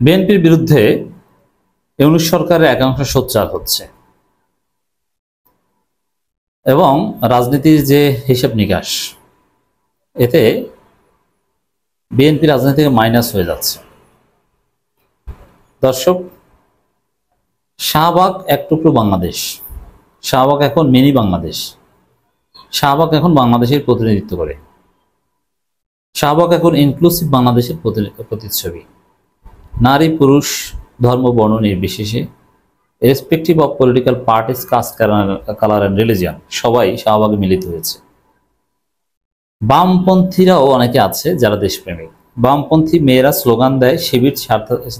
বিএনপির বিরুদ্ধে ইউনূস সরকারের একাংশ সোচ্চার হচ্ছে এবং রাজনীতির যে হিসাব নিকাশ, এতে বিএনপি রাজনীতি থেকে মাইনাস হয়ে যাচ্ছে। দর্শক, শাহবাগ এক টুকরো বাংলাদেশ, শাহবাগ এখন মিনি বাংলাদেশ, শাহবাগ এখন বাংলাদেশের প্রতিনিধিত্ব করে, শাহবাগ এখন ইনক্লুসিভ বাংলাদেশের প্রতিচ্ছবি। নারী পুরুষ ধর্ম বর্ণ নির্বিশেষে, respective of political parties, caste, colour and religion, সবাই শাহবাগে মিলিত হয়েছে। বামপন্থীরাও অনেকে আছে যারা দেশপ্রেমিক। বামপন্থী মেয়েরা স্লোগান দেয়, শিবির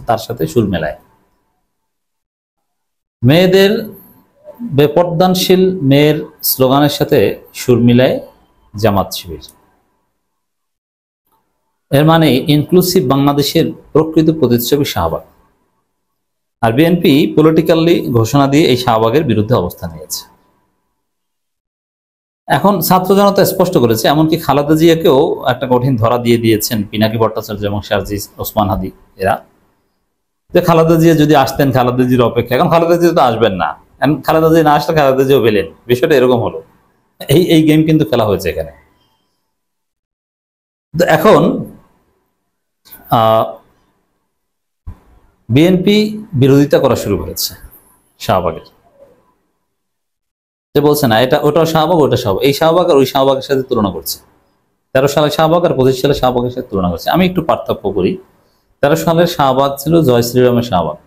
তার সাথে সুর মেলায়। মেয়েদের বেপর্দানশীল মেয়ের স্লোগানের সাথে সুর মিলায় জামাত শিবির। এর মানে ইনক্লুসিভ বাংলাদেশের প্রকৃত প্রতিচ্ছবি শাহবাগ। আর বিএনপি পলিটিক্যালি ঘোষণা দিয়ে এই শাহবাগের বিরুদ্ধে অবস্থান নিয়েছে। এখন ছাত্র জনতা স্পষ্ট করেছে, এমনকি খালেদা জিয়াকেও একটা কঠিন ধরা দিয়ে দিয়েছেন পিনাকি ভট্টাচার্য এবং শারজিস ওসমান হাদি এরা, যে খালেদা জিয়া যদি আসতেন, খালেদা জির অপেক্ষা। এখন খালেদা জিয়া তো আসবেন না, খালেদা জিয়া না আসলে খালেদা জিয়াও পেলেন, বিষয়টা এরকম হলো। এই গেম কিন্তু খেলা হয়েছে এখানে। তো এখন বিএনপি বিরোধিতা করা শুরু করেছে শাহবাগের, যে বলছে না এটা ওটা শাহবাগ, ওটা শাহবাগ, এই শাহবাগ আর ওই শাহবাগের সাথে তুলনা করছে। 13 সালে শাহবাগ আর 25 সালে শাহবাগের সাথে তুলনা করছে। আমি একটু পার্থক্য করি। 13 সালের শাহবাগ ছিল জয় শ্রীরামের শাহবাগ,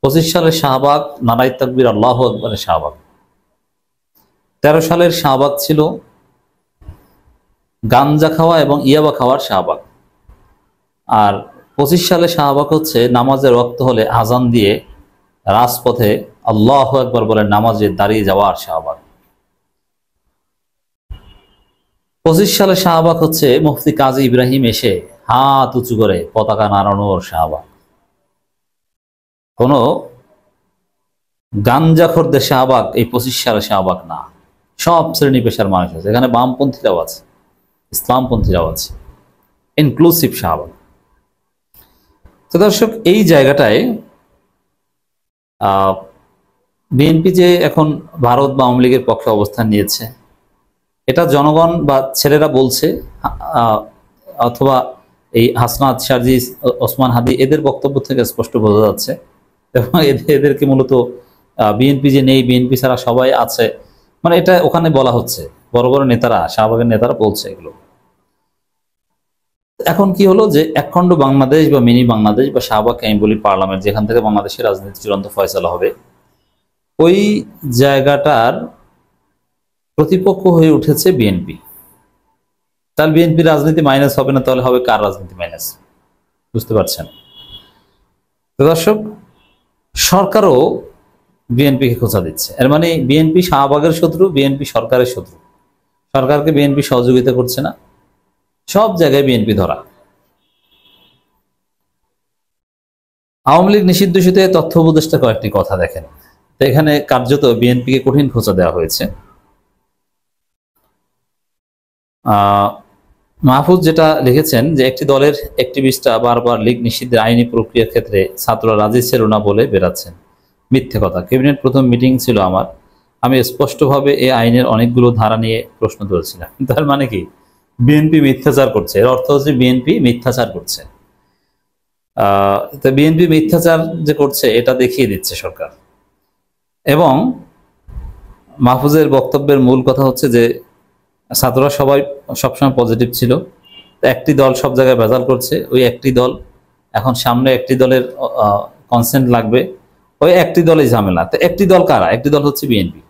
25 সালের শাহবাগ নারায়ে তাকবীর আল্লাহু আকবরের শাহবাগ। 13 সালের শাহবাগ ছিল গাঞ্জা খাওয়া এবং ইয়াবা খাওয়ার শাহবাগ, আর 25 সালে শাহবাগ হচ্ছে নামাজের ওয়াক্ত হলে আজান দিয়ে রাজপথে আল্লাহু আকবার বলে নামাজে দাঁড়িয়ে যাওয়ার শাহবাগ। 25 সালে শাহবাগ হচ্ছে মুফতি কাজী ইব্রাহিম এসে হাত উঁচু করে পতাকা নাড়ানোর শাহবাগ। কোন গাঞ্জাখোরদের শাহবাগ এই 25 সালে শাহবাগ না। সব শ্রেণী পেশার মানুষ আছে এখানে, বামপন্থীরাও আছে, ইসলামপন্থীরাও আছে, ইনক্লুসিভ শাহবাগ। তো দর্শক, এই জায়গাটায় বিএনপি যে এখন ভারত বা আওয়ামী লীগের পক্ষে অবস্থান নিয়েছে, এটা জনগণ বা ছেলেরা বলছে, অথবা এই হাসনাত, শারজিস, ওসমান হাদি এদের বক্তব্য থেকে স্পষ্ট বোঝা যাচ্ছে। এবং এদেরকে মূলত বিএনপি যে নেই, বিএনপি ছাড়া সবাই আছে, মানে এটা ওখানে বলা হচ্ছে, বড় বড় নেতারা, শাহবাগের নেতারা বলছে এগুলো। এখন কি হলো যে একখণ্ড বাংলাদেশ বা মিনি বাংলাদেশ বা শাহবাগকে আমি বলি পার্লামেন্ট, যেখান থেকে বাংলাদেশের রাজনীতি চূড়ান্ত ফয়সালা হবে, ওই জায়গাটার প্রতিপক্ষ হয়ে উঠেছে বিএনপি। তাহলে বিএনপি রাজনীতি মাইনাস হবে না, তাহলে হবে কার রাজনীতি মাইনাস? বুঝতে পারছেন? তো দর্শক, সরকারও বিএনপিকে খোঁচা দিচ্ছে। এর মানে বিএনপি শাহবাগের শত্রু, বিএনপি সরকারের শত্রু। সরকারকে বিএনপি সহযোগিতা করছে না, সব জায়গায় বিএনপি ধরা। আওয়ামী লীগ নিষিদ্ধ ইস্যুতে তথ্য উপদেষ্টা কয়েকটি কথা দেখেন। তো এখানে কার্যত বিএনপিকে কঠিন খোঁচা দেওয়া হয়েছে। মাহফুজ যেটা লিখেছেন যে একটি দলের অ্যাক্টিভিস্টরা বারবার লীগ নিষিদ্ধের আইনি প্রক্রিয়ার ক্ষেত্রে ছাত্ররা রাজি ছিল না বলে বেরাচ্ছেন। মিথ্যে কথা। ক্যাবিনেট প্রথম মিটিং ছিল আমার, আমি স্পষ্টভাবে এই আইনের অনেকগুলো ধারা নিয়ে প্রশ্ন তুলেছিলাম। তার মানে কি? বিএনপি মিথ্যাচার করছে। এর অর্থ হচ্ছে বিএনপি মিথ্যাচার করছে। তো বিএনপি মিথ্যাচার যে করছে এটা দেখিয়ে দিচ্ছে সরকার। এবং মাহফুজের বক্তব্যের মূল কথা হচ্ছে যে ছাত্ররা সবাই সবসময় পজিটিভ ছিল, একটি দল সব জায়গায় ভেজাল করছে, ওই একটি দল এখন সামনে একটি দলের কনসেন্ট লাগবে, ওই একটি দলই ঝামেলা। তো একটি দল কারা? একটি দল হচ্ছে বিএনপি।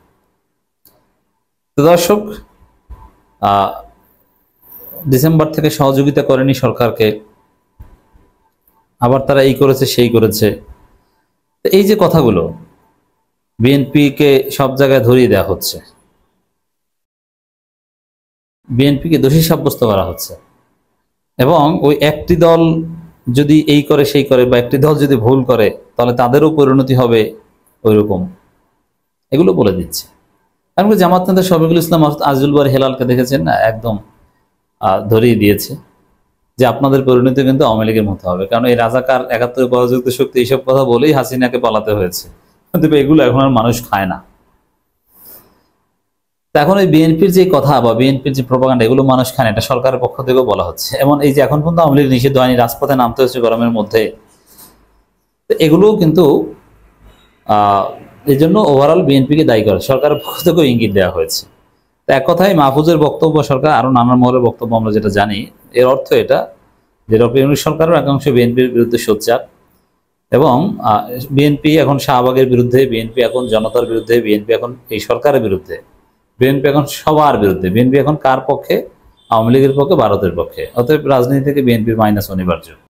তো দর্শক, ডিসেম্বর থেকে সহযোগিতা করেনি সরকারকে, আবার তারা এই করেছে সেই করেছে। এই যে কথাগুলো বিএনপিকে সব জায়গায় ধরিয়ে দেওয়া হচ্ছে, বিএনপিকে দোষী সাব্যস্ত করা হচ্ছে, এবং ওই একটি দল যদি এই করে সেই করে বা একটি দল যদি ভুল করে তাহলে তাদেরও পরিণতি হবে ওইরকম, এগুলো বলে দিচ্ছে। এমনকি জামাত নেতা শফিকুল ইসলাম আজিজুল বারী হেলালকে দেখেছেন না, একদম ধরিয়ে দিয়েছে যে আপনাদের পরিণতি কিন্তু আওয়ামী লীগের মতো হবে, কারণ এই রাজাকার 71 পরাযুক্ত শক্তি এইসব কথা বলেই হাসিনাকে পালাতে হয়েছে, কিন্তু এগুলো এখন আর মানুষ খায় না। এখন এই বিএনপির যে কথা বা বিএনপির যে প্রপাগান্ডা, এগুলো মানুষ খায় না, এটা সরকারের পক্ষ থেকেও বলা হচ্ছে। এমন এই যে এখন পর্যন্ত আওয়ামী লীগ নিষিদ্ধ হয়নি, রাজপথে নামতে হচ্ছে গরমের মধ্যে, এগুলোও কিন্তু এই জন্য ওভারঅল বিএনপিকে দায়ী করে সরকারের পক্ষ থেকেও ইঙ্গিত দেওয়া হয়েছে। তো এক কথায় মাহফুজের বক্তব্য, সরকার আরো নানান মহলের বক্তব্য আমরা যেটা জানি, এর অর্থ এটা যে ডক্টর ইউনূস সরকারের একাংশ বিএনপির বিরুদ্ধে সোচ্চার, এবং বিএনপি এখন শাহবাগের বিরুদ্ধে, বিএনপি এখন জনতার বিরুদ্ধে, বিএনপি এখন এই সরকারের বিরুদ্ধে, বিএনপি এখন সবার বিরুদ্ধে। বিএনপি এখন কার পক্ষে? আওয়ামী লীগের পক্ষে, ভারতের পক্ষে। অতএব রাজনীতি থেকে বিএনপির মাইনাস অনিবার্য।